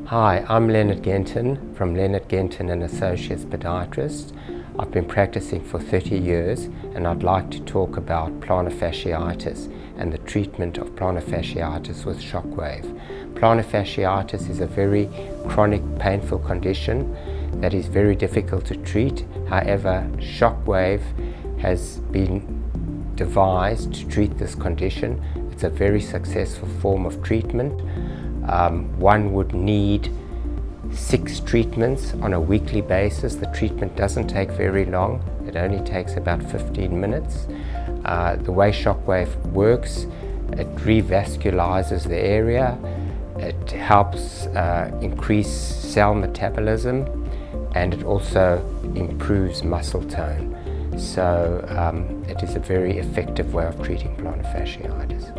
Hi, I'm Leonard Genton from Leonard Genton and Associates Podiatrist. I've been practicing for 30 years and I'd like to talk about plantar fasciitis and the treatment of plantar fasciitis with Shockwave. Plantar fasciitis is a very chronic, painful condition that is very difficult to treat. However, Shockwave has been devised to treat this condition. It's a very successful form of treatment. One would need 6 treatments on a weekly basis. The treatment doesn't take very long. It only takes about 15 minutes. The way Shockwave works, it revascularizes the area. It helps increase cell metabolism, and it also improves muscle tone. So it is a very effective way of treating plantar fasciitis.